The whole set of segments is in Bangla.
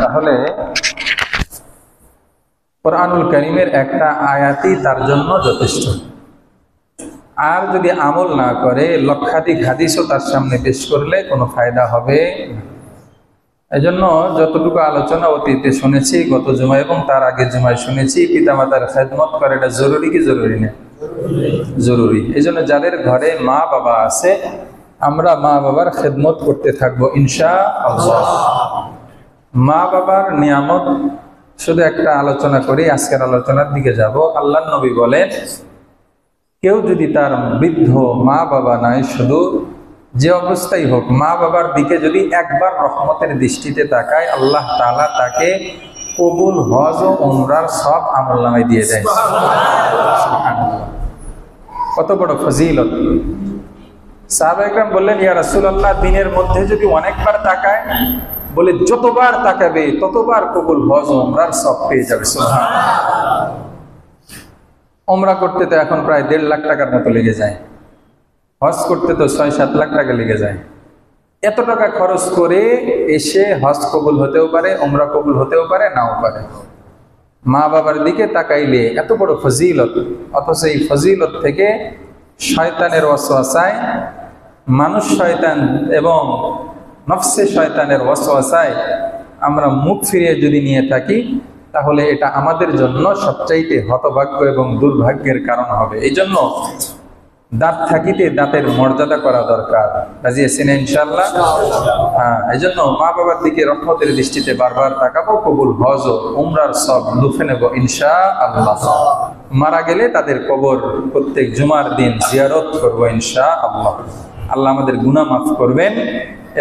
তাহলে কোরআনুল কারীমের একটা আয়াতই তার জন্য যথেষ্ট। আর যদি আমল না করে লক্ষাধিক হাদিসও তার সামনে পেশ করলে কোনো ফায়দা হবে না। এজন্য যতটুকু আলোচনা অতীতে শুনেছি, গত জুমায় এবং তার আগের জুমায় শুনেছি, পিতামাতার খেদমত করা এটা জরুরি কি জরুরি না? জরুরি। এই জন্য যাদের ঘরে মা বাবা আছে, আমরা মা বাবার খেদমত করতে থাকবো ইনশাআল্লাহ। মা বাবার নিয়ামত শুধু একটা আলোচনা করি, আজকের আলোচনার দিকে যাব। আল্লাহর নবী বলেন, কেউ যদি তার বৃদ্ধ মা বাবা নাই, শুধু যে অবস্থায় হোক, মা বাবার দিকে যদি একবার রহমতের দৃষ্টিতে তাকায়, আল্লাহ তাআলা তাকে কবুল হজ ও উমরার সব আমলনামায় দিয়ে দেয়। কত বড় ফজিলত! সাহাবায়ে কেরাম বললেন, ইয়া রাসূলুল্লাহ, দিনের মধ্যে যদি অনেকবার তাকায়, বলে যতবার তাকাবে ততবার কবুল হজ ও উমরার সব পেয়ে যাবে। সুবহানাল্লাহ। উমরা করতে তো এখন প্রায় 1.5 লাখ টাকার মতো লেগে যায়, হজ করতে তো 6-7 লাখ টাকা লেগে যায়। এত টাকা খরচ করে এসে হজ কবুল হতেও পারে, উমরা কবুল হতেও পারে, নাও পারে। মা বাবার দিকে তাকাইলে এত বড় ফজিলত, অথচ এই ফজিলত থেকে শয়তানের ওয়াসওয়াসায়, মানুষ শয়তান এবং নফসে শয়তানের ওয়াসওয়াসায় আমরা মুখ ফিরিয়ে যদি নিয়ে থাকি, তাহলে এটা আমাদের জন্য সবচাইতে হতভাগ্য এবং দুর্ভাগ্যের কারণ হবে। এই জন্য দাঁত থাকিতে দাঁতের মর্যাদা করা দরকার। রাজি আছেন ইনশাআল্লাহ? হ্যাঁ, এই জন্য মা বাবার দিকে রহমতের দৃষ্টিতে বারবার তাকাবো, কবুল হজ ও উমরার সব লুফে নেব ইনশাআল্লাহ। মারা গেলে তাদের কবর প্রত্যেক জুমার দিন জিয়ারত করবো ইনশাআল্লাহ। আল্লাহ আমাদের গুনাহ মাফ করবেন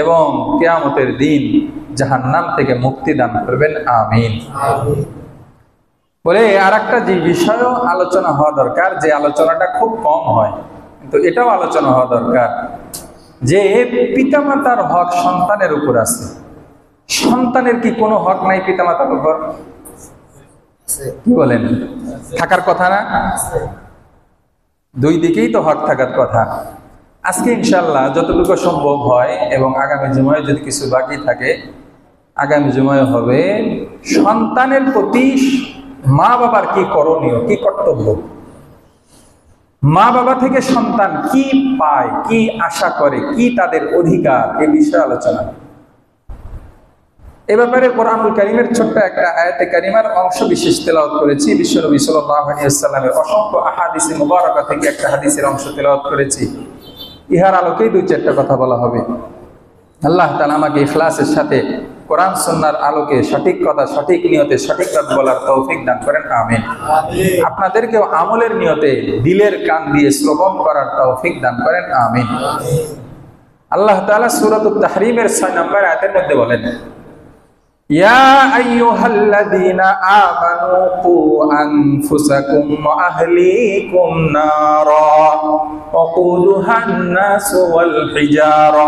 এবং কিয়ামতের দিন জাহান্নাম থেকে মুক্তি দান করবেন, আমিন। বলে আর একটা যে বিষয়ও আলোচনা হওয়া দরকার, যে আলোচনাটা খুব কম হয়, কিন্তু এটাও আলোচনা হওয়া দরকার, যে পিতামাতার হক সন্তানের উপর আছে। সন্তানের কি কোনো হক নাই পিতামাতার উপর? কি বলেন? থাকার কথা না? দুই দিকেই তো হক থাকার কথা। আজকে ইনশাআল্লাহ যতটুকু সম্ভব হয়, এবং আগামী জুমায় যদি কিছু বাকি থাকে, আগামী জুমায় হবে সন্তানের প্রতি মা বাবার কি করণীয়, কি কর্তব্য, মা বাবা থেকে সন্তান কি পায়, কি আশা করে, কি তাদের অধিকার, এ বিষয়ে আলোচনা। এ ব্যাপারে কোরআনুল কারীমের ছোট্ট একটা আয়াতে কারিমার অংশ বিশেষ তেলাওয়াত করেছি। বিশ্বনবী সাল্লাল্লাহু আলাইহি ওয়াসাল্লামের অসংখ্য আহাদিসে মুবারাকা থেকে একটা হাদিসের অংশ তেলাওয়াত করেছি। ইহার আলোকেই 2-4টা কথা বলা হবে। আল্লাহ তাআলা আমাকে ইখলাসের সাথে কোরআন সুন্নাহর আলোকে সঠিক কথা, সঠিক নিয়তে সঠিক কথা বলার তৌফিক দান করেন, আমিন। আপনাদেরকেও আমলের নিয়তে দিলের কান দিয়ে শ্রবণ করার তৌফিক দান করেন, আমিন। আল্লাহ তাআলা সূরাতুত তাহরীমের 6 নম্বর আয়াতের মধ্যে বলেন, ইয়া আইয়ুহাল্লাযীনা আমানু কু আনফুসাকুম ওয়া আহলিকুম নারা ওয়াকুদুহান নাস ওয়াল হিজারা।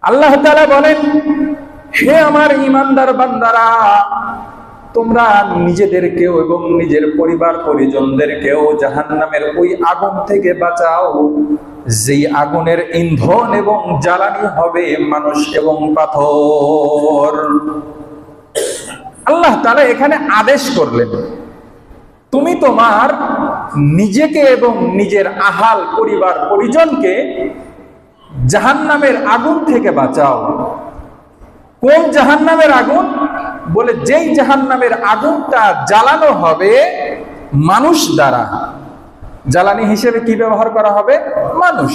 আল্লাহ তাআলা বলেন, হে আমার ঈমানদার বান্দারা, তোমরা নিজেদেরকেও এবং নিজের পরিবার পরিজনদেরকেও জাহান্নামের ওই আগুন থেকে বাঁচাও, যেই আগুনের ইন্ধন এবং জ্বালানি হবে মানুষ এবং পাথর। আল্লাহ তাআলা এখানে আদেশ করলেন, তুমি তোমার নিজেকে এবং নিজের আহাল পরিবার পরিজনকে জাহান্নামের আগুন থেকে বাঁচাও। কোন জাহান্নামের আগুন? বলে যেই জাহান্নামের আগুনটা জ্বালানো হবে মানুষ দ্বারা। জ্বালানি হিসেবে কি ব্যবহার করা হবে? মানুষ।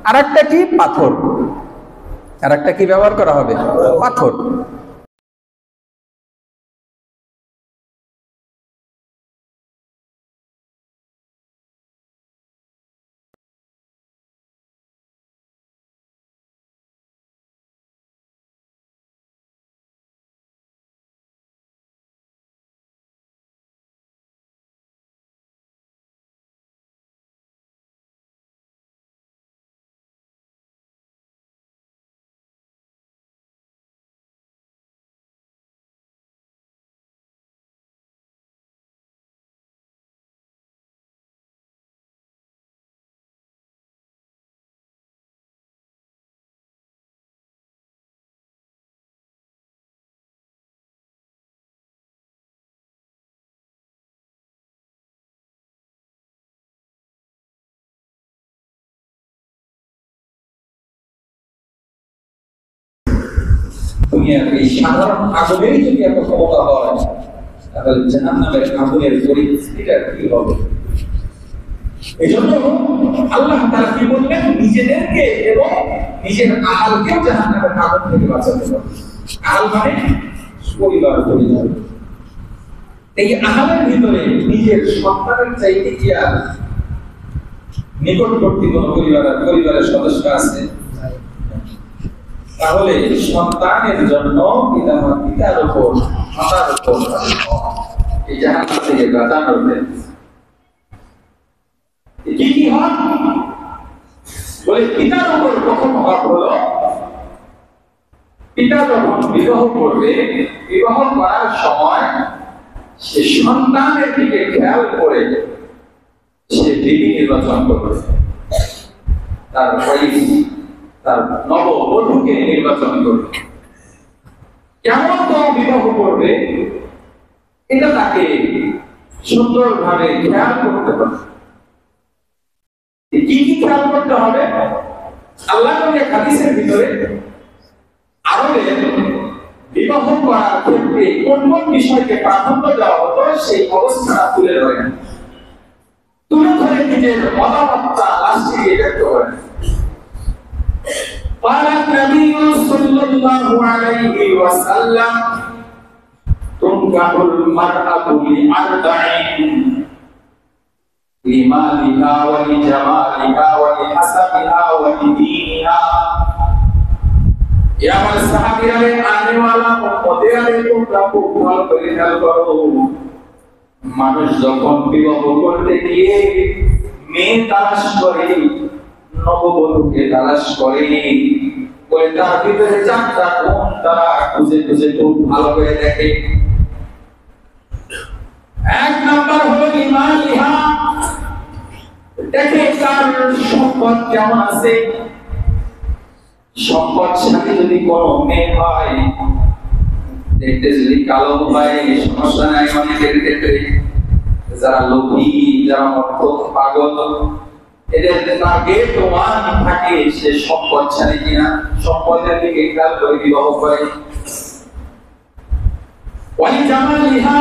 আর একটা কি? পাথর। আর একটা কি ব্যবহার করা হবে? পাথর। দুনিয়ার এই সাধারণ আগুনেরই যদি এত ক্ষমতা হয়, তাহলে জাহান্নামের আগুনের পরিস্থিতিটা কি হবে? এই জন্য আল্লাহ তাআলা কি বললেন, নিজেদেরকে এবং নিজের আহালকেও জাহান্নামের আগুন থেকে বাঁচাতে হবে। আহাল মানে পরিবার, পরিবার। এই আহালের ভিতরে নিজের সন্তানের চাইতে কি আর নিকটবর্তী কোন পরিবারের সদস্য আছে? তাহলে সন্তানের জন্য পিতার উপর, মাতার উপর এই জাহান্নাম থেকে বাঁচানোর কি কি হক? বলে পিতার উপর প্রথম হক হলো, পিতা যখন বিবাহ করবে, বিবাহ করার সময় সে সন্তানের দিকে খেয়াল করে সে বিবি নির্বাচন করবে, তার তার নববধূকে নির্বাচন করবে। কেমন তো বিবাহ করবে এটা তাকে সুন্দরভাবে খেয়াল করতে হবে। কি কি খেয়াল করতে হবে? আল্লাহ নবীর হাদিসের ভিতরে আরবের বিবাহ করার ক্ষেত্রে কোন কোন বিষয়কে প্রাধান্য দেওয়া হতো সেই অবস্থাটা তুলে ধরেন, তুলে ধরে নিজের মতামতটা লাস্টে ব্যক্ত করেন। قال النبي صلى الله عليه وسلم تنكح المرأة لأربع لمالها ولجمالها ولحسبها ولدينها। يا আমার সাহাবীরা আনে वाला উম্মতে আলে তোমরা খুব ভালো করে খেয়াল করো, মানুষ যখন বিবাহ করতে গিয়ে মেয়ে তালাশ করে, নববধূকে তালাশ করে, বলে তার ভিতরে চারটা গুণ তারা খুঁজে খুঁজে খুব ভালো করে দেখে। এক নাম্বার হলো ইমানিহা, দেখে তার সম্পদ কেমন আছে। সম্পদশালী যদি কোনো মেয়ে হয়, দেখতে যদি কালো হয় সমস্যা নাই। অনেকের ক্ষেত্রে যারা লোভী, যারা অর্থ পাগল, এদের টার্গেট ওয়ান থাকে সে সম্পদশালী কিনা, সম্পদের দিকে খেয়াল করে বিবাহ করে। ওই জামালিহা,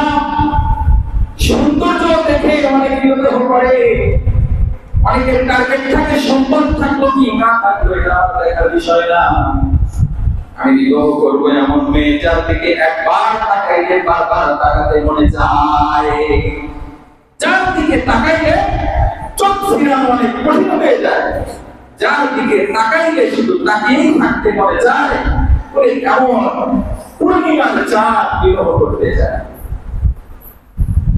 সৌন্দর্য দেখে অনেক বিবাহ করে। অনেকের টার্গেট থাকে সম্পদ থাকলো কি না থাকলো এটা দেখার বিষয় না, আমি বিবাহ করবো এমন মেয়ে যার দিকে একবার তাকাইলে বারবার তাকাতে মনে যায়, যার দিকে তাকাইলে চোখ ফিরানো অনেক কঠিন হয়ে যায়, যার দিকে তাকাইলে শুধু তাকিয়েই থাকতে মনে যায়, ওই এমন পূর্ণিমার চাঁদ বিবাহ করতে যায়।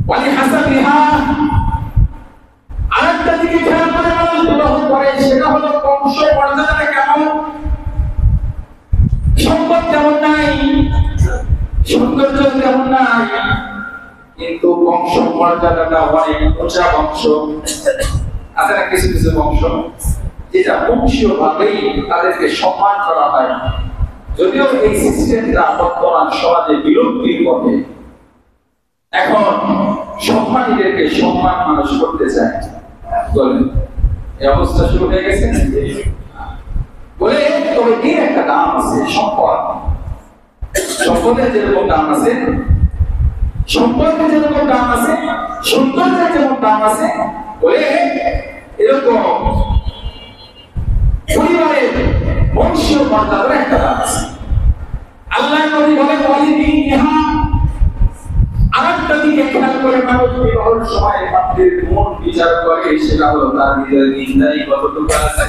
ওয়ালি হাসাবিহা, আরেকটা দিকে খেয়াল করে মানুষ বিবাহ করে, সেটা হলো বংশ মর্যাদাটা কেমন। সম্পদ যেমন নাই, সৌন্দর্য যেমন নাই, কিন্তু বংশ মর্যাদাটা অনেক উঁচা বংশ আছে না। কিছু কিছু বংশ যেটা বংশীয় ভাবেই তাদেরকে সম্মান করা হয়, যদিও এই সিস্টেমটা বর্তমান সমাজে বিলুপ্তির পথে। এখন সম্মানীদেরকে সম্মান মানুষ করতে চায়, বলেন এই অবস্থা শুরু হয়ে গেছে বলে। তবে এর একটা দাম আছে, সম্পদ, সম্পদের যেরকম দাম আছে, সম্পদের যেরকম দাম আছে, সৌন্দর্যের যেমন দাম আছে, বলে এরকম পরিবারের বংশীয় মর্যাদার একটা দাম আছে। আল্লাহ নবী বলেন ওয়ালিদিনহা, আরেকটা দিকে খেয়াল করে মানুষ বিবাহের সময় পাত্রের মন বিচার করে, সেটা হলো তার নিজের নিন্দাই কতটুকু আছে।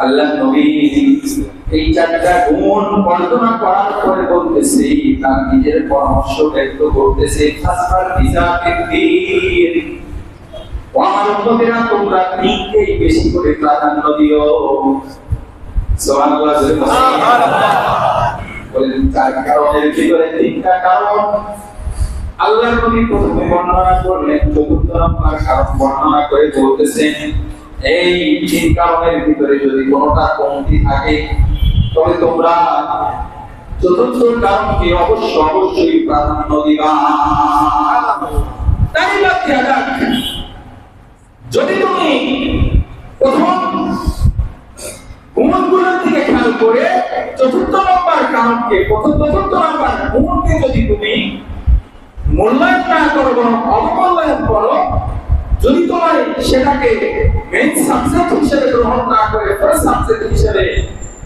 আল্লাহ নবী এই চারটা গুণ বর্ণনা করার পরে বলতেছে, তার নিজের পরামর্শ ব্যক্ত করতেছে, খাসবার বিজাতির দিন, ও আমার উম্মতেরা তোমরা দিনকেই বেশি করে প্রাধান্য দিও। সুবহানাল্লাহ, সুবহানাল্লাহ। বলেন চার কারণের ভিতরে তিনটা কারণ আল্লাহ নবী প্রথমে বর্ণনা করলেন, চতুর্থ নম্বর কারণ বর্ণনা করে বলতেছেন, এই তিন কারণের ভিতরে যদি কোনোটা কমতি থাকে তবে তোমরা চতুর্থ কারণকে অবশ্যই প্রাধান্য দিবা। তাই বাদ যদি তুমি প্রথম গুণগুলোর দিকে খেয়াল করে চতুর্থ নম্বর কারণ কারণকে চতুর্থ নাম্বার গুণকে যদি তুমি মূল্যায়ন না করো বরং অবমূল্যায়ন করো, যদি তোমার সেটাকে মেইন সাবজেক্ট হিসেবে গ্রহণ না করে ফার্স্ট সাবজেক্ট হিসেবে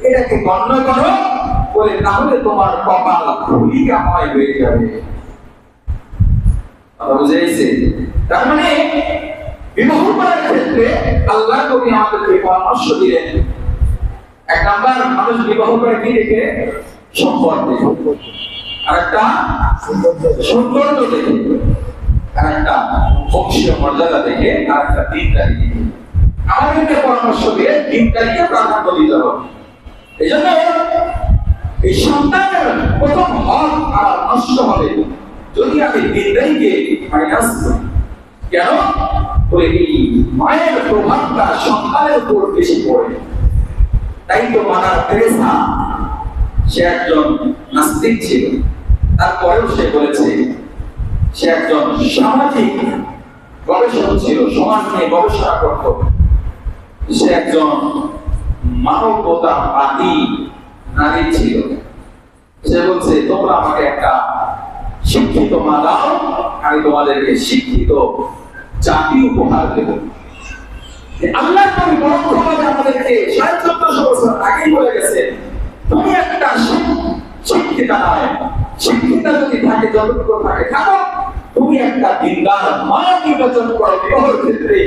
এটাকে গণ্য করো বলে, তাহলে তোমার কপাল ধূলিকাময় হয়ে যাবে। বুঝেছে? তার মানে বিবাহ করার ক্ষেত্রে আল্লাহ নবী আমাদেরকে পরামর্শ দিলেন, এক নাম্বার মানুষ বিবাহ করে কি দেখে? সম্পদ দেখে, আরেকটা সৌন্দর্য দেখে, আরেকটা বংশীয় মর্যাদা দেখে, আরেকটা দিনদারি দেখে। আমাদেরকে পরামর্শ দিয়ে দিনদারিকে প্রাধান্য দিতে হবে। এই জন্য এই সন্তানের প্রথম হক আর নষ্ট হবে যদি আমি দিনদারিকে মাইনাস করি। কেন? বলে এই মায়ের প্রভাবটা সন্তানের উপর বেশি পড়ে। তাই তো মাদার তেরেসা, সে একজন নাস্তিক ছিল, তারপরেও সে বলেছে সে একজন সামাজিক গবেষক ছিল, সমাজ নিয়ে গবেষণা করত। সে একজন মানবতাবাদী নারী ছিল। সে বলছে তোমরা আমাকে একটা শিক্ষিত মা দাও, আমি তোমাদেরকে শিক্ষিত জাতি উপহার দেব। আল্লাহ নবী পরোক্ষভাবে আমাদেরকে 1450 বছর আগে বলে গেছে, তুমি একটা শিক্ষিতা নয়, শিক্ষিতা যদি থাকে যতটুকু থাকে থাকো, তুমি একটা দিনদার মা নির্বাচন করো বিবাহের ক্ষেত্রে,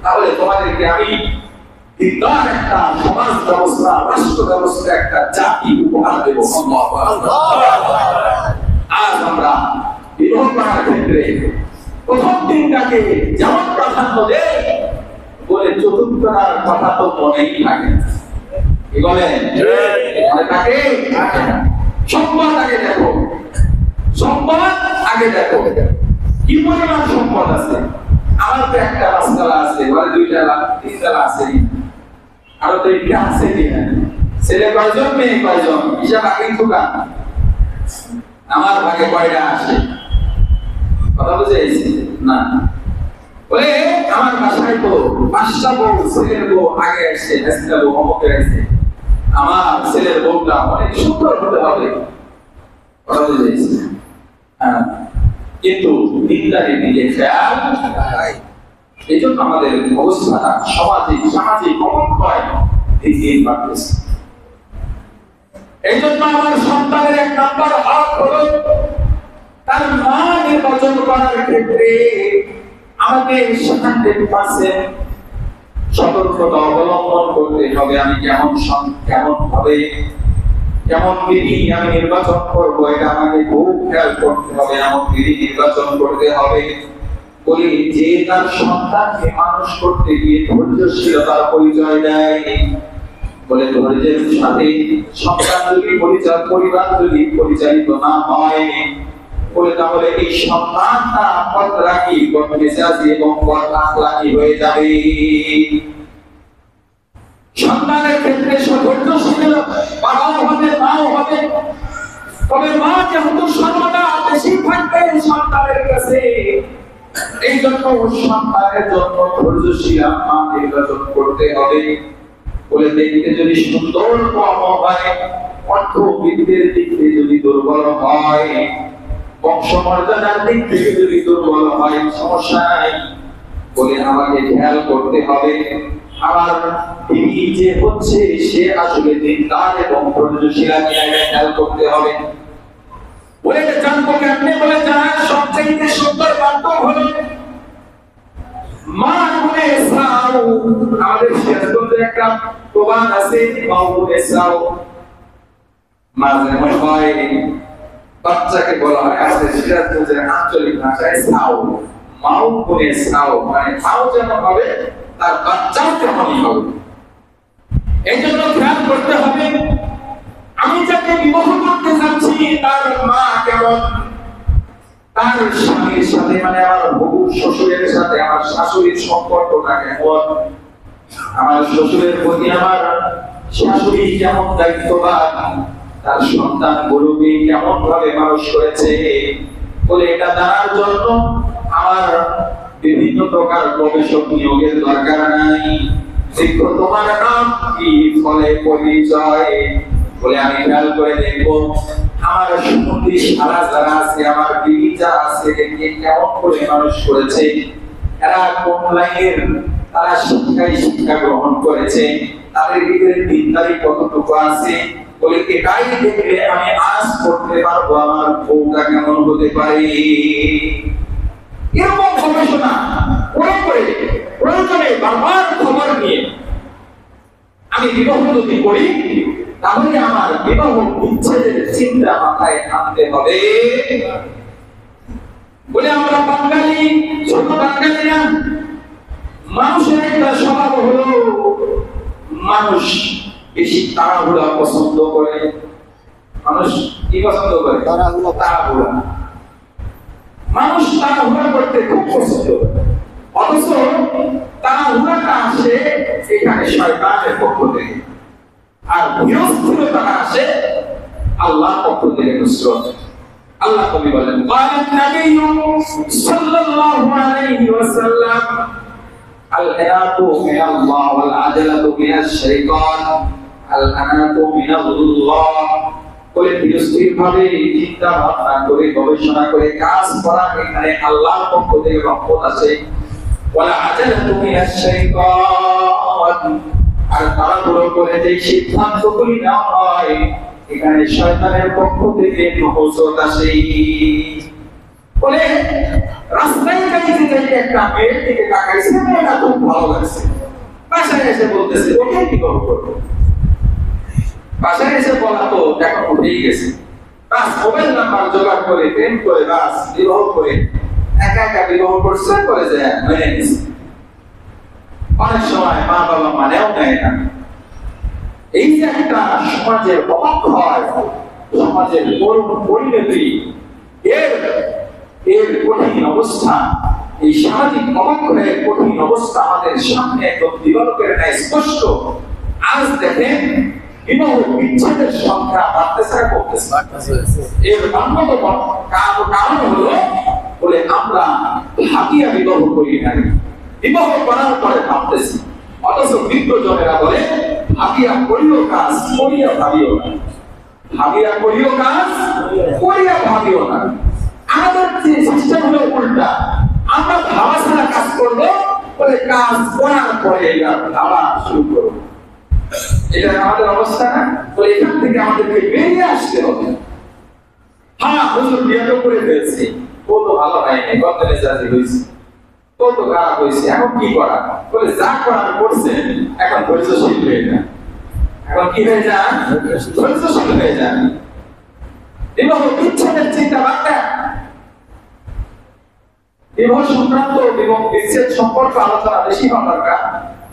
তাহলে তোমাদেরকে আমি দিনদার একটা সমাজ ব্যবস্থা, রাষ্ট্র ব্যবস্থা, একটা জাতি উপহার দেব। আজ আমরা বিবাহ করার ক্ষেত্রে প্রথম দিনটাকে যেমন প্রাধান্য দেয় বলে চতুর্থটার কথা তো মনেই থাকে। কি বলেন? তাকে সম্পদ আগে দেখো, সম্পদ আগে দেখো, কি পরিমাণ সম্পদ আছে। আমার তো একটা রাস্তালা আছে, ঘরে 2টা 3টা আছে, আরো তো একটা আছে কিনা, ছেলে কয়জন মেয়ে কয়জন হিসাব আগে ঢুকা, আমার ভাগে কয়টা আসে, কথা বুঝেছি না? বলে আমার বাসায় তো 5টা বউ, ছেলের বউ আগে আসছে, 5টা বউ অমুকে আসছে, আমার ছেলের বউটা অনেক সুন্দর হতে হবে, কথা বুঝেছি। হ্যাঁ, কিন্তু দিনদারির দিকে খেয়াল নাই। এই জন্য আমাদের অবস্থাটা সামাজিক অবক্ষয় দিন দিন বাড়তেছে। এই জন্য আমার সন্তানের এক নাম্বার হক হলো তার মা নির্বাচন করার ক্ষেত্রে আমাকে সেখান থেকে সতর্কতা অবলম্বন করতে হবে। আমি কেমন ভাবে কেমন বিধি আমি নির্বাচন করবো, এটা আমাকে খুব খেয়াল করতে হবে। এমন বিধি নির্বাচন করতে হবে বলে যে তার সন্তানকে মানুষ করতে গিয়ে ধৈর্যশীলতার পরিচয় দেয়, বলে ধৈর্যের সাথে সন্তান যদি পরিবার যদি পরিচালিত না হয়, বলে তাহলে এই সন্তানটা বদরাগী, বদমেজাজি এবং বদআখলাকি হয়ে যাবে। সন্তানের ক্ষেত্রে ধৈর্যশীল বাবাও হবে, মাও হবে, তবে মা যেহেতু সর্বদা বেশি থাকবে সন্তানের কাছে, এই জন্য সন্তানের জন্য ধৈর্যশীল মা নির্বাচন করতে হবে। বলে দেখতে যদি সুন্দর কম হয়, অর্থবিদ্যের দিক থেকে যদি দুর্বল হয়, বংশমর্যাদার দিক থেকে যদি দুর্বল হয়, সমস্যা নাই। বলে আমাকে খেয়াল করতে হবে আমার বিবি যে হচ্ছে সে আসলে দিনদার এবং ধৈর্যশীল, খেয়াল করতে হবে। বলে জানবো কেমনে? বলে যার সবচেয়ে সুন্দর বান্ধব হলো মা গুনে সাও। আমাদের শেষে একটা প্রবাদ আছে, মা গুনে সাও। মাঝে মনে হয় বাচ্চাকে বলা হয় আছে সেটা যে আঞ্চলিক ভাষায় সাও, মাও গুনে সাও, মানে সাও যেমন হবে তার বাচ্চাও তেমনই হবে। এই জন্য খেয়াল করতে হবে আমি যাকে বিবাহ করতে যাচ্ছি তার মা কেমন, তার স্বামীর সাথে মানে আমার বহু শ্বশুরের সাথে আমার শাশুড়ির সম্পর্কটা কেমন, আমার শ্বশুরের প্রতি আমার শাশুড়ি কেমন দায়িত্ববান, তার সন্তান গুলোকে কেমন ভাবে মানুষ করেছে। বলে এটা জানার জন্য আমার বিভিন্ন প্রকার গবেষক নিয়োগের দরকার নাই। তোমার নাম কি, ফলে পরিচয়, বলে আমি খেয়াল করে দেখবো আমার সুমতি সারা যারা আছে, আমার বিবি যা আছে, একে কেমন করে মানুষ করেছে, এরা কোন লাইনের, তারা শিক্ষা গ্রহণ করেছে, তাদের ভিতরে দিনদারি কতটুকু আছে। বলে এটাই দেখলে আমি আজ করতে পারবো আমার বউটা কেমন হতে পারে। এরকম গবেষণা করে প্রয়োজনে বারবার খবর নিয়ে আমি বিবাহ যদি করি, তাহলে আমার বিবাহ বিচ্ছেদের চিন্তা মাথায় আনতে হবে। বলে আমরা বাঙালি, ছোট বাঙালি না, মানুষের একটা স্বভাব হলো মানুষ বেশি তাড়াহুড়া পছন্দ করে। মানুষ কি পছন্দ করে? তাড়াহুড়া। মানুষ তাড়াহুড়া করতে খুব পছন্দ করে, অথচ তাড়াহুড়াটা আসে এখানে শয়তানের পক্ষ থেকে, আর ধীরস্থিরতা আসে আল্লাহর পক্ষ থেকে নুসরত। আল্লাহ কবি বলেন, ক্বালান নাবিয়্যু সাল্লাল্লাহু আলাইহি ওয়াসাল্লাম আল হায়াতু মিনাল্লাহ ওয়াল আজলাতু মিনাশ শাইতান আল আনাতু মিনাল্লাহ। বলে ধীরস্থিরভাবে চিন্তা ভাবনা করে গবেষণা করে কাজ করা এখানে আল্লাহর পক্ষ থেকে রহমত আছে। ওয়াল আজলাতু মিনাশ শাইতান, আর তাড়াহুড়ো করে যে সিদ্ধান্তগুলি নেওয়া হয় এখানে শয়তানের পক্ষ থেকে নহুসত আসে। বলে রাস্তায় যাইতে একটা মেয়ের দিকে তাকাইছে, মেয়েটা খুব ভালো লাগছে, বাসায় এসে বলতেছে ওকে কি করবো। বাসায় এসে বলা তো এখন উঠেই গেছে, বাস মোবাইল নাম্বার জোগাড় করে প্রেম করে বাস বিবাহ করে একা একা বিবাহ করছে, করে যায় মেনে নিছে। অনেক সময় মা বাবা মানেও নেয় না। এই যে একটা সমাজের অবক্ষয়, সমাজের করুণ পরিণতি, এর কঠিন অবস্থা, এই সামাজিক অবক্ষয়ের কঠিন অবস্থা আমাদের সামনে একদম দিবালোকের ন্যায় স্পষ্ট। আজ দেখেন বিবাহ বিচ্ছেদের সংখ্যা বাড়তেছে না কমতেছে? এর অন্যতম কারণ হলো বলে আমরা ভাবিয়া বিবাহ করি না, বিবাহ করার পরে ভাবতেছি। অথচ বিজ্ঞজনেরা বলে ভাবিয়া করিও কাজ, করিয়া ভাবিও না। ভাবিয়া করিও কাজ, করিয়া ভাবিও না। আমাদের যে সিস্টেম হলো উল্টা, আমরা ভাবা ছাড়া কাজ করবো, বলে কাজ করার পরে ভাবা শুরু করবো। এটা আমাদের অবস্থা না? তো এখান থেকে আমাদেরকে বেরিয়ে আসতে হবে। হ্যাঁ হুজুর বিয়ে তো করে ফেলছে, ও তো ভালো হয়নি, গতলে জাতি হয়েছে, ও তো খারাপ হয়েছে, এখন কি করা? বলে যা করার করছেন এখন ধৈর্যশীল হয়ে যান। এখন কি হয়ে যান? ধৈর্যশীল হয়ে যান। বিবাহ বিচ্ছেদের চিন্তা বাদ দেন। বিবাহ সংক্রান্ত এবং বিচ্ছেদ সম্পর্কে আলোচনা বেশি হওয়া দরকার।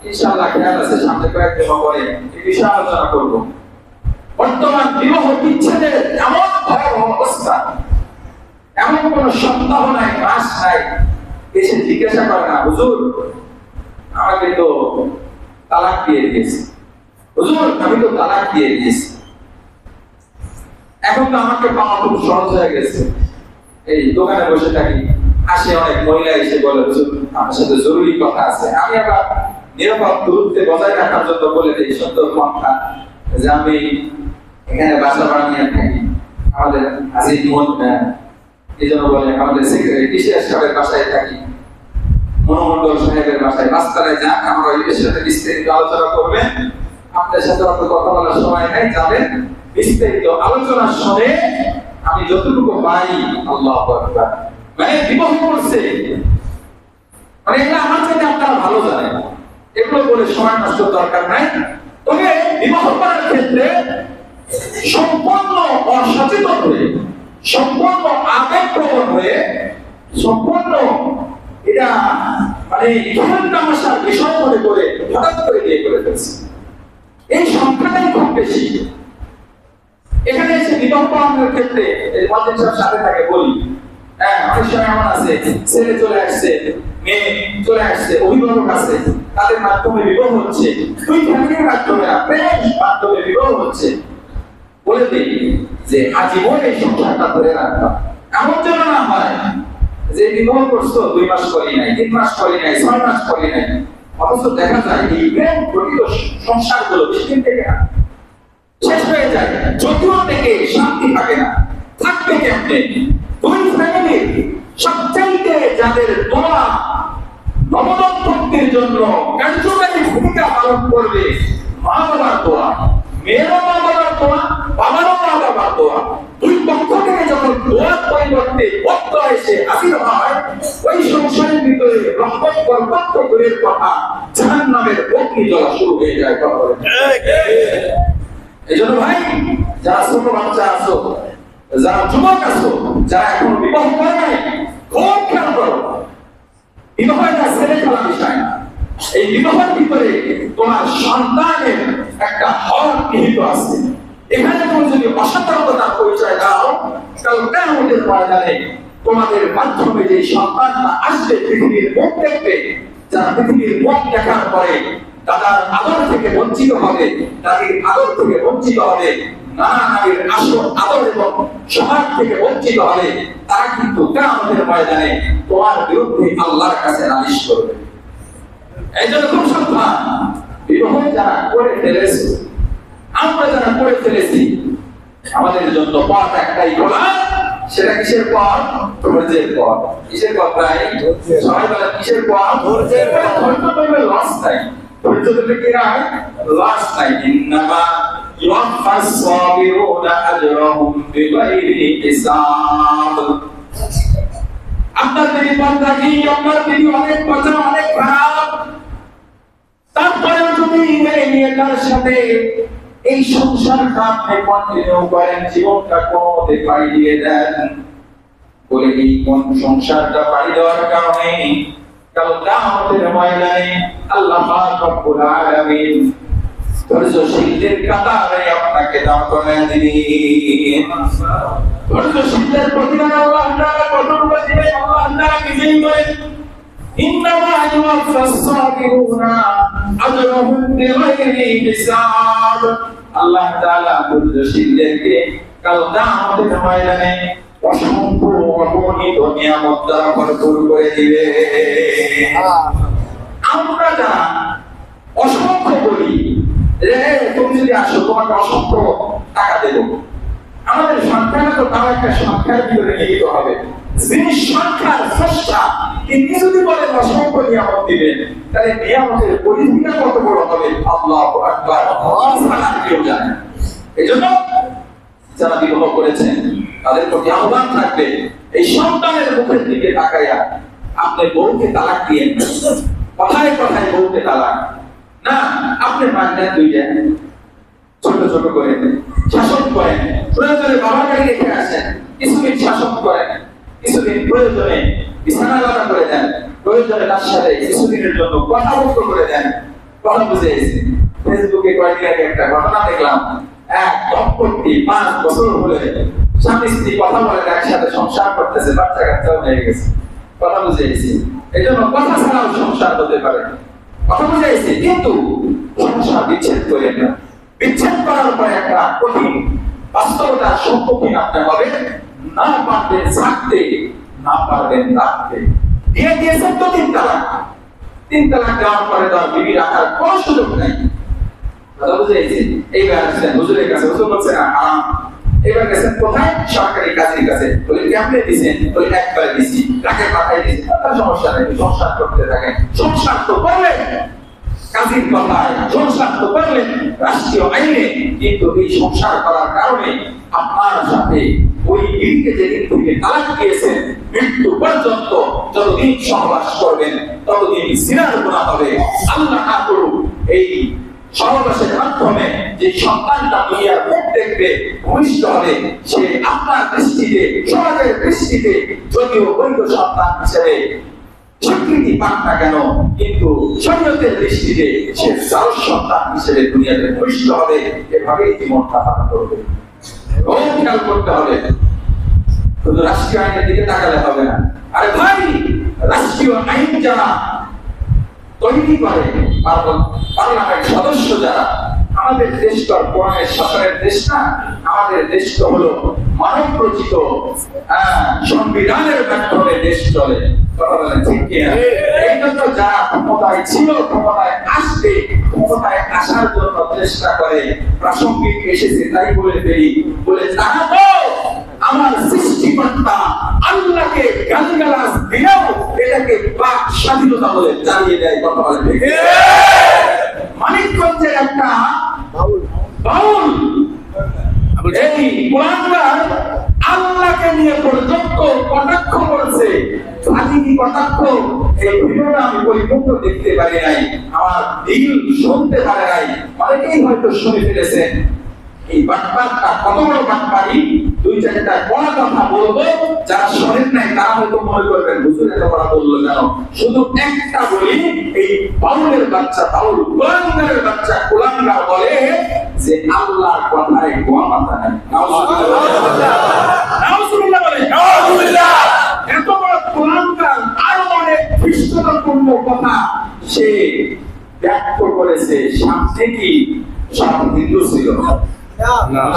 ইনশাআল্লাহ খেয়াল আছে সামনে কয়েকদিন পরে এই বিষয়ে আলোচনা করব। বর্তমান বিবাহ বিচ্ছেদের এমন ভয়াবহ অবস্থা, এমন কোন সপ্তাহ নাই, মাস নাই এসে জিজ্ঞাসা করে না হুজুর আমাকে তো তালাক দিয়ে দিয়েছে, হুজুর আমি তো তালাক দিয়ে দিয়েছি। এখন তো আমাকে পাওয়া খুব সহজ হয়ে গেছে, এই দোকানে বসে থাকি, আসে অনেক মহিলা এসে বলে হুজুর আমার সাথে জরুরি কথা আছে। আমি আবার নিরাপদ দূরত্বে বজায় রাখার জন্য বলে দিই সুন্দর পন্থা যে আমি এখানে বাসা ভাড়া নিয়ে থাকি, আমাদের আজিজ এই জন্য বলে আমাদের সেক্রেটারি সাহেবের বাসায় থাকি, মনোমন্ডল সাহেবের বাসায়, বাস্তারায় যান, আমরা ওই সাথে বিস্তারিত আলোচনা করবেন। আপনার সাথে অত কথা বলার সময় নেই, যাবেন বিস্তারিত আলোচনার সময় আমি যতটুকু পাই। আল্লাহু আকবার। মানে বিবাহ করছে, মানে এটা আমার চাইতে আপনারা ভালো জানেন, এগুলো বলে সময় নষ্ট দরকার নাই। তবে বিবাহ করার ক্ষেত্রে সম্পূর্ণ অসচেতন হয়ে, সম্পূর্ণ আবেগপ্রবণ হয়ে, সম্পূর্ণ এটা মানে খেল তামাশার বিষয় মনে করে হঠাৎ করে বিয়ে করে ফেলছে, এই সংখ্যাটাই খুব বেশি। এখানে এসে বিবাহ পড়ানোর ক্ষেত্রে সাথে থাকে বলি, হ্যাঁ অনেক সময় এমন আছে ছেলে চলে আসছে, মেয়ে চলে আসছে, অভিভাবক আছে, তাদের মাধ্যমে বিবাহ হচ্ছে, দুই ফ্যামিলির মাধ্যমে প্রেমের মাধ্যমে বিবাহ হচ্ছে। বলে দিই যে আজীবন এই সংসারটা ধরে রাখবা, এমন যেন না হয় যে বিবাহ করছো 2 মাস করি নাই, 3 মাস করি নাই, 6 মাস করি নাই, অথচ দেখা যায় এই প্রেম প্রকৃত সংসারগুলো বেশি দিন থেকে না। শেষ হয়ে যায়, যদিও থেকে শান্তি থাকে না। থাকবে কেমনে? দুই ফ্যামিলির সবচাইতে যাদের দোয়া নবদম্পতির জন্য কার্যকারী ভূমিকা পালন করবে, মা বাবার দোয়া, মেয়েরও মা বাবার দোয়া, বাবারও মা বাবার দোয়া, দুই পক্ষ থেকে যখন দোয়ার পরিবর্তে বদ্ধ এসে হাজির হয়, ওই সংসারের ভিতরে রহমত বরকত তো দূরের কথা, জাহান্নামের অগ্নি জ্বলা শুরু হয়ে যায়। এই জন্য ভাই, যারা ছোট বাচ্চা আছো, যারা যুবক আছো, যারা এখন বিবাহ করে নাই, খুব খেয়াল করো। বিবাহ একটা ছেলে খেলা বিষয় না। এই বিবাহের ভিতরে তোমার সন্তানের একটা হক নিহিত আছে। এখানে তুমি যদি অসতর্কতার পরিচয় দাও, তাহলে কিয়ামতের ময়দানে তোমাদের মাধ্যমে যে সন্তানটা আসবে, পৃথিবীর মুখ দেখবে, যারা পৃথিবীর মুখ দেখার পরে দাদার আদর থেকে বঞ্চিত হবে, দাদির আদর থেকে বঞ্চিত হবে, নানা নারীর আসল আদর এবং সমাজ থেকে বঞ্চিত হবে, তারা কিন্তু কিয়ামতের ময়দানে তোমার বিরুদ্ধে আল্লাহর কাছে নালিশ করবে। এই জন্য খুব সাবধান। বিবাহ যারা করে ফেলেছে, আমরা যারা করে ফেলেছি, আমাদের জন্য পথ একটাই খোলা। সেটা কিসের পথ? ধৈর্যের পথ। কিসের পথ? ভাই সবাই বলে কিসের পথ? ধৈর্যের পথ। ধৈর্য করলে লস নাই, ধৈর্য ধরলে কি হয়? লস নাই। ইন্নামা ইউওয়াফাস সাবিরুনা আজরাহুম বিগাইরি হিসাব। আপনার দিদি পর্দা কি? আপনার দিদি অনেক পচা, অনেক খারাপ, তারপরেও যদি মেনে নিয়ে তার সাথে এই সংসারটা আপনি কন্টিনিউ করেন, জীবনটা কোনোমতে পাড়ি দিয়ে দেন, বলে এই কোন সংসারটা পাড়ি দেওয়ার কারণে কাল কিয়ামতের ময়দানে আল্লাহ পাক রব্বুল আলামিন ধৈর্যশীলদের কাতারে আপনাকে দাঁড় করায় দিবেন। ধৈর্যশীলদের প্রতিদান আল্লাহ তাআলা কঠোর করে দিবেন। আল্লাহ তাআলা নিজেই বলেন, ইন্নামা ইউওয়াফাস সাবিরুনা আজরাহুম বিগাইরি হিসাব। আল্লাহ তাআলা ধৈর্যশীলদেরকে কাল কিয়ামতের ময়দানে অসংখ্য অগণিত নিয়ামত দ্বারা ভরপুর করে দিবে। আমরা যারা অসংখ্য বলি, তুমি যদি আসো তোমাকে অসংখ্য টাকা দেবো, আমাদের সংখ্যাটা তো তার একটা সংখ্যার ভিতরে নিহিত হবে। যিনি সংখ্যার স্রষ্টা, তিনি যদি বলেন অসংখ্য নিয়ামত দিবেন, তাহলে নিয়ামতের পরিধিটা কত বড় হবে আল্লাহু আকবার, কেউ জানে। এই জন্য যারা বিবাহ করেছেন তাদের প্রতি আহ্বান থাকবে, এই সন্তানের মুখের দিকে তাকাইয়া আপনি বউকে তালাক দিয়েন। কথায় কথায় বউকে তালাক না, আপনি মানতেন দুইটা, ছোট ছোট করে শাসন করেন, প্রয়োজনে বাবার বাড়ি রেখে আসেন, কিছুদিন শাসন করেন, কিছুদিন প্রয়োজনে বিছানা আলাদা করে দেন, প্রয়োজনে তার সাথে কিছুদিনের জন্য কথা বলতে করে দেন। কথা বুঝে এসেছি। ফেসবুকে কয়েকদিন আগে একটা ঘটনা দেখলাম, এক দম্পতি 5 বছর হলে স্বামী স্ত্রী কথা বলে একসাথে সংসার করতেছে, বাচ্চা কাচ্চাও হয়ে গেছে। কথা বুঝে এসেছি। এই জন্য কথা ছাড়াও সংসার হতে পারে। কথা বুঝে এসেছি, কিন্তু সংসার বিচ্ছেদ করেন না। বিচ্ছেদ করার পরে একটা কঠিন বাস্তবতার সম্মুখীন আপনি হবেন। না পারবেন থাকতে, না পারবেন রাখতে। দিয়ে দিয়েছেন তো 3 তালাক। 3 তালাক দেওয়ার পরে তার বিবি রাখার কোনো সুযোগ নাই। কথা বুঝেছি। এইবার আসছেন হুজুরের কাছে, হুজুর বলছে না হারাম। এবার গেছেন কোথায়? সরকারি কাজের কাছে। বলে কি আপনি দিয়েছেন? বলে একবার দিয়েছি, রাখে পাঠাই দিয়েছি। তার সমস্যা নেই, সংসার করতে থাকেন। সংসার তো করলেন কাজের কথায়, সংসার তো করলেন রাষ্ট্রীয় আইনে, কিন্তু এই সংসার করার কারণে আপনার সাথে ওই বিবিকে যেদিন থেকে তালাক দিয়েছেন, মৃত্যু পর্যন্ত যতদিন সহবাস করবেন ততদিন জিনার গুনাহ হবে। আল্লাহ না করুক এই সহবাসের মাধ্যমে যে সন্তানটা দুনিয়ার মুখ দেখবে, ভূমিষ্ঠ হবে, সে আপনার দৃষ্টিতে, সমাজের দৃষ্টিতে যদিও বৈধ সন্তান হিসেবে স্বীকৃতি পান না কেন, কিন্তু শরীয়তের দৃষ্টিতে সে জাল সন্তান হিসেবে দুনিয়াতে ভূমিষ্ঠ হবে। এভাবেই জীবনটা পার করবে। খেয়াল করতে হবে, শুধু রাষ্ট্রীয় আইনের দিকে তাকালে হবে না। আরে ভাই, রাষ্ট্রীয় আইন যারা তৈরি করে, পার্লামেন্ট সদস্য যারা, আমাদের দেশটা কোরআনের শাসনের দেশ না, আমাদের দেশটা হলো মানব রচিত সংবিধানের মাধ্যমে দেশ চলে। কথা বলেন ঠিক কিনা? এই জন্য যারা ক্ষমতায় ছিল, ক্ষমতায় আসবে, ক্ষমতায় আসার জন্য চেষ্টা করে, প্রাসঙ্গিক এসেছে তাই বলে ফেলি, বলে তারা তো আমার সৃষ্টিকর্তা আল্লাহকে গালিগালাজ দিলেও এটাকে বাক স্বাধীনতা বলে চালিয়ে দেয়। কথা বলে ঠিক। মানিকগঞ্জের একটা বাউল এই কুলাঙ্গার আল্লাহকে নিয়ে পর্যন্ত কটাক্ষ করছে। খালি কি কটাক্ষ, এই ভিডিওটা আমি পরিপূর্ণ দেখতে পারি নাই, আমার দিল শুনতে পারে নাই, অনেকেই হয়তো শুনে ফেলেছেন। এই বাটপারটা কত বড় বাটপারি, দুই চারটা বড় কথা বলবো, যারা শোনেন নাই তারা হয়তো মনে করবেন হুজুর এত বড় বললো কেন। শুধু একটা বলি, এই বাউলের বাচ্চা বাউল, কুলাঙ্গারের বাচ্চা কুলাঙ্গার বলে যে আল্লাহর কথায় গোয়া মাথা নাই। নাউজুবিল্লাহ বলে, নাউজুবিল্লাহ। এত বড় কুলাঙ্গার আরো অনেক বিশ্বপূর্ণ কথা সে ব্যক্ত করেছে। সামনে কি সব হিন্দু ছিল না,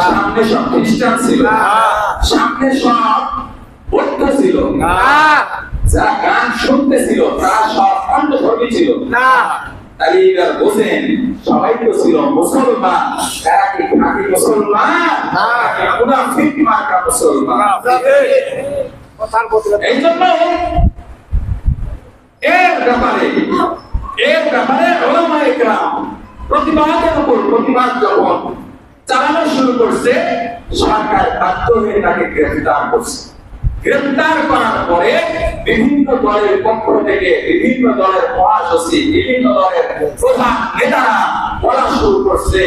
সামনে সব খ্রিস্টান ছিল না, সামনে সব বৌদ্ধ ছিল না, যারা গান শুনতেছিল তারা সব অন্ধধর্মী ছিল না। তাহলে এবার বোঝেন সবাই তো ছিল মুসলমান। তারা কি খাঁটি মুসলমান? মুনাফিক মার্কা মুসলমান। এই জন্য এর ব্যাপারে উলামায়ে কেরাম প্রতিবাদের উপর প্রতিবাদ যখন চালানো শুরু করছে, সরকার বাধ্য হয়ে তাকে গ্রেফতার করছে। গ্রেফতার করার পরে বিভিন্ন দলের পক্ষ থেকে, বিভিন্ন দলের মহাসচিব, বিভিন্ন দলের প্রধান নেতারা বলা শুরু করছে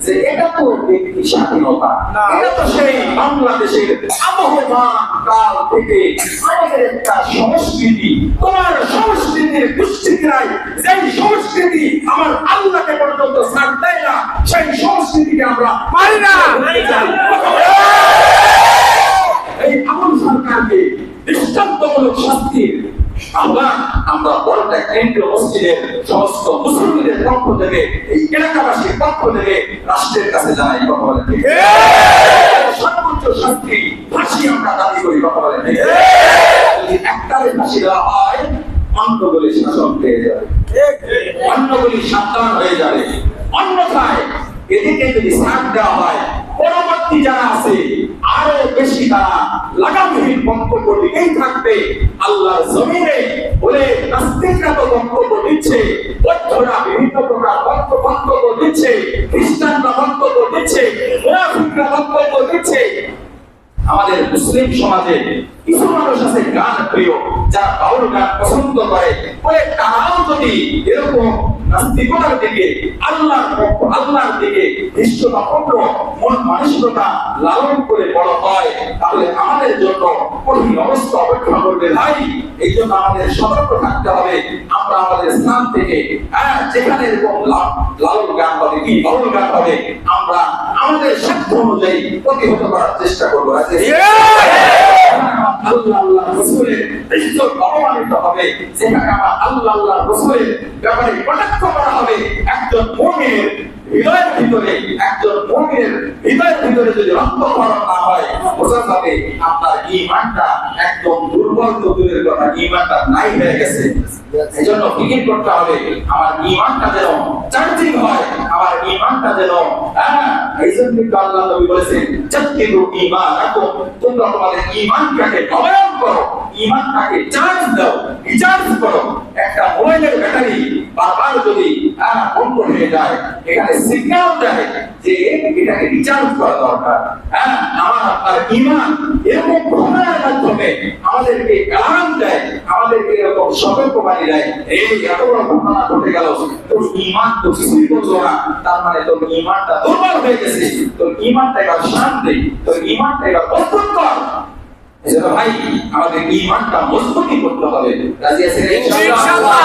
যে এটা তো ব্যক্তি স্বাধীনতা, এটা তো সেই বাংলাদেশের আবহমান কাল থেকে আমাদের একটা সংস্কৃতি, তোমার সংস্কৃতির দুষ্কৃতিরাই যেই সংস্কৃতি আমার আল্লাহকে পর্যন্ত ছাড় দেয় না, সেই সংস্কৃতিকে আমরা পারি না। এই আমল সরকারকে দৃষ্টান্তমূলক শাস্তির আহ্বান আমরা বড়টা কেন্দ্রীয় মসজিদের সমস্ত মুসলিমদের পক্ষ থেকে, এই এলাকাবাসীর পক্ষ থেকে রাষ্ট্রের কাছে জানাই। কথা বলেন ঠিক। সর্বোচ্চ শাস্তি ফাঁসি আমরা দাবি করি। কথা বলেন ঠিক। যদি একটারে ফাঁসি দেওয়া হয়, অন্যগুলি শাসন পেয়ে যাবে, অন্যগুলি সাবধান হয়ে যাবে। অন্যথায় এদিকে যদি ছাড় দেওয়া হয়, পরবর্তী যারা আছে আরো বেশি তারা লাগামহীন বক্তব্য দিতেই থাকবে। আল্লাহর জমিনে বলে নাস্তিকরা তো বক্তব্য দিচ্ছে, বৌদ্ধরা বিভিন্ন প্রকার বক্তব্য দিচ্ছে, খ্রিস্টানরা বক্তব্য দিচ্ছে, মুনাফিকরা বক্তব্য দিচ্ছে। আমাদের মুসলিম সমাজে কিছু মানুষ আছে গান প্রিয়, যারা বাউল গান পছন্দ করে, বলে তারাও যদি এরকম নাস্তিকতার দিকে, আল্লাহর দিকে বিশ্বপূর্ণ মন মানসিকতা লালন করে বড় হয়, তাহলে আমাদের জন্য কঠিন অবস্থা অপেক্ষা করবে ভাই। এই জন্য আমাদের সতর্ক থাকতে হবে। আমরা আমাদের স্থান থেকে যেখানে এরকম লালন গান হবে, কি বাউল গান হবে, আমরা আমাদের সাধ্য অনুযায়ী প্রতিহত করার চেষ্টা করবো। আল্লাহ রাসূলের ইজ্জত অপমানিত হবে, যেখানে আমার আল্লাহ রাসূলের ব্যাপারে কটাক্ষ করা হবে। একজন মুমিনের হৃদয়ের ভিতরে যদি রক্তক্ষরণ না হয়, বোঝা যাবে আপনার ঈমানটা একদম দুর্বল। তো দূরের কথা, ঈমানটা নাই হয়ে গেছে। এজন্য ফিকির করতে হবে আমার ঈমানটা যেন চার্জিং হয়, আমার ঈমানটা যেন এই জন্য আল্লাহ নবী বলেছেন জাদ্দিদু ঈমানাকুম, তোমরা তোমাদের ঈমানটাকে নবায়ন করো, ঈমানটাকে চার্জ দাও, রিচার্জ করো। একটা মোবাইলের ব্যাটারি বারবার যদি বন্ধ হয়ে যায়, এখানে সিগন্যাল দেয় যে এটাকে রিচার্জ করা দরকার। আমার আপনার ঈমান এরকম ঘটনার মাধ্যমে আমাদেরকে অ্যালার্ম দেয়, আমাদেরকে এরকম সতর্কবাণী দেয়, এই এত বড় ঘটনা ঘটে গেল, তোর ঈমান তো কিছুই করলো না, তার মানে তোর ঈমানটা দুর্বল হয়ে গেছে, তোর ঈমানটা এবার শান্তি, তোর ঈমানটা এবার মজবুত কর। এজন্য ভাই আমাদের ঈমানটা মজবুতি করতে হবে। রাজি আছেন ইনশাআল্লাহ?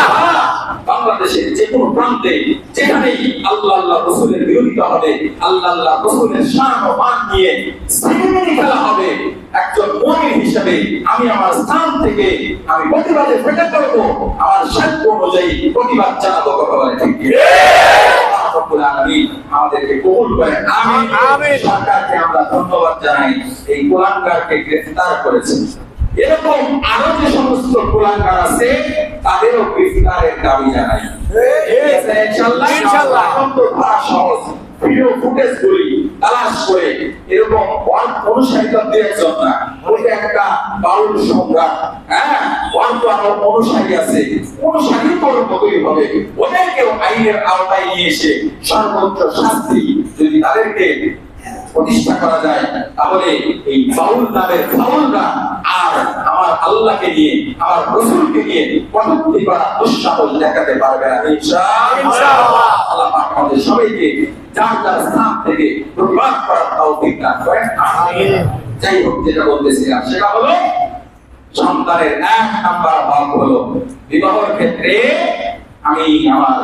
বাংলাদেশের যে কোনো প্রান্তে যেখানেই আল্লাহ রাসূলের বিরোধিতা হবে, আল্লাহ রাসূলের শান ও মান নিয়ে সিনেমিনি খেলা হবে, একজন মুমিন হিসেবে আমি আমার স্থান থেকে আমি প্রতিবাদে ফেটে পড়বো, আমার সাধ্য অনুযায়ী প্রতিবাদ জানাবো। কথা বলে ঠিক কি? রব্বুল আলামিন আমাদেরকে কবুল করেন। আমিন। সরকারকে আমরা ধন্যবাদ জানাই, এই কুলাঙ্গারকে গ্রেফতার করেছে। এরকম আরো যে সমস্ত কুলাঙ্গার আছে তাদেরও গ্রেফতারের দাবি জানাই। ইনশাআল্লাহ এখন তো ধরা সহজ, ভিডিও ফুটেজ গুলি তালাশ করে এরকম অনুসারিত একজন না, ওইটা একটা বাউল সম্রাট, হ্যাঁ আরো অনুসারী আছে, অনুসারী তোর মতোই হবে, ওদেরকেও আইনের আওতায় নিয়ে এসে সর্বোচ্চ শাস্তি যদি তাদেরকে প্রতিষ্ঠা করা যায়, তাহলে এই বাউল নামের ফাউলরা আর আমার আল্লাহকে নিয়ে, আমার রাসূলকে নিয়ে কটূক্তি করা দুঃসাহস দেখাতে পারবে না ইনশাআল্লাহ। আল্লাহ পাক আমাদের সবাইকে যার যার স্থান থেকে প্রতিবাদ করার তৌফিক দান করেন, আমিন। যাই হোক, যেটা বলতেছিলাম সেটা হলো সন্তানের 1 নাম্বার হক হলো বিবাহের ক্ষেত্রে আমি আমার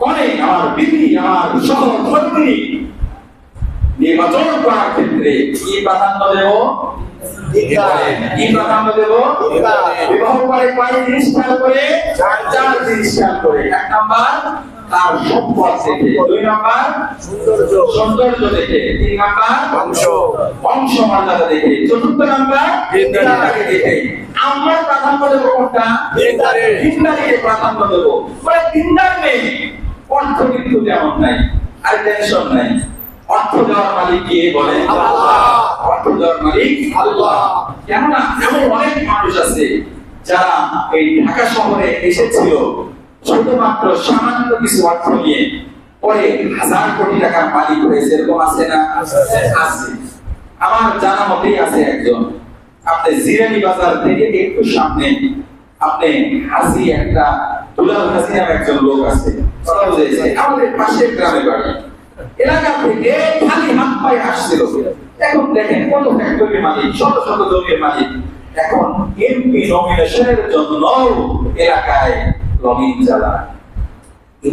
কনে, আমার বিবি, আমার সহধর্মিণী নির্বাচন করার ক্ষেত্রে কি প্রাধান্য দেব? কি প্রাধান্য দেব? বিবাহ করে কয় জিনিস খেয়াল করে? 4 জিনিস খেয়াল করে। 1 নাম্বার তার সম্পদ দেখে, 2 নাম্বার সৌন্দর্য দেখে, 3 নাম্বার বংশ মর্যাদা দেখে, 4 নাম্বার দিনদারিকে দেখে। আমরা প্রাধান্য দেব কোনটা? দিনদারিকে প্রাধান্য দেব। মানে দিনদার নেই, অর্থ কিন্তু যেমন নাই, আর টেনশন নাই। অর্থ দেওয়ার মালিক কে বলেন? আল্লাহ। অর্থ দেওয়ার মালিক আল্লাহ। কেননা এমন অনেক মানুষ আছে যারা এই ঢাকা শহরে এসেছিল শুধুমাত্র সামান্য কিছু অর্থ নিয়ে, পরে 1000 কোটি টাকার মালিক হয়েছে, এরকম আছে না? আছে। আমার জানা মতেই আছে একজন, আপনি জিরানি বাজার থেকে একটু সামনে আপনি হাসি একটা দুলাল হাসি নামে একজন লোক আছে, আমাদের পাশের গ্রামে বাড়ি, এলাকা থেকে খালি হাত পায়ে আসছিল। এখন দেখেন কত ফ্যাক্টরির মালিক, শত শত জমির মালিক, এখন এমপি নমিনেশনের জন্য এলাকায় লবিং চালায়।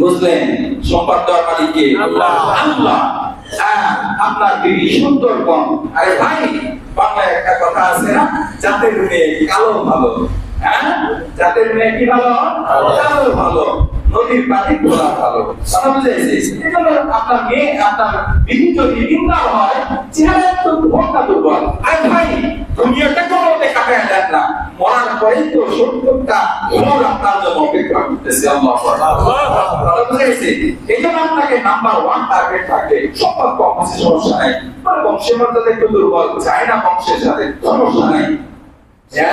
বুঝলেন? সম্পদ দেওয়ার মালিক কে? আল্লাহ। আল্লাহ। আপনার বিবি সুন্দর কম। আরে ভাই, বাংলায় একটা কথা আছে না, জাতের মেয়ে কালো ভালো। হ্যাঁ, জাতের মেয়ে কি ভালো? কালো ভালো। নদীর পানি ঘোরা ভালো। কথা বুঝেছি? এজন্য আপনার মেয়ে, আপনার বিবি যদি নিন্দা হয়, চেহারা একটু ভোটটা দুর্বল। আরে ভাই, দুনিয়াটা কোনো মতে কাটায় দেন না, মরার পরেই তো 70টা ঘোর আপনার জন্য অপেক্ষা করতেছে। আল্লাহু আকবার। কথা বুঝেছি? এজন্য আপনাকে নাম্বার 1 টার্গেট থাকবে। সম্পদ কম আছে, সমস্যা নাই, বংশের মর্যাদা একটু দুর্বল, চায় না বংশের সাথে, সমস্যা নাই,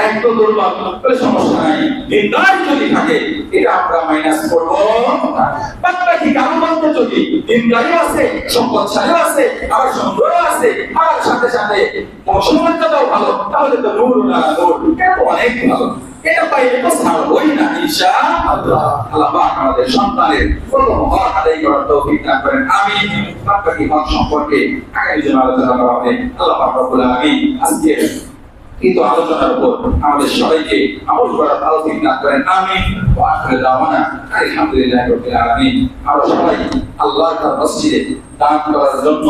একটু দুর্বল বলে সমস্যা নাই, দিনদার যদি থাকে এটা আমরা মাইনাস করবো। বাকি কারো মধ্যে যদি দিনদারি আছে, সম্পদশালী আছে, আবার সুন্দর আছে, আর সাথে সাথে বংশমর্যাদাও ভালো, তাহলে তো নূর না নূর, এটা তো অনেক ভালো। এটা পাইলে তো ছাড়বই না ইনশাআল্লাহ। আল্লাহ পাক আমাদের সন্তানের প্রথম হক আদায় করার তৌফিক দান করেন, আমিন। বাকি হক সম্পর্কে আগামী দিনে আলোচনা করা হবে। আল্লাহ পাক রব্বুল আলামিন আজকে কিন্তু আলোচনার উপর আমাদের সবাইকে আমল করার তৌফিক দান করেন, আমিন। ওয়া আখিরু দাওয়ানা আলহামদুলিল্লাহি রাব্বিল আলামিন। আমরা সবাই আল্লাহর মসজিদে দান করার জন্য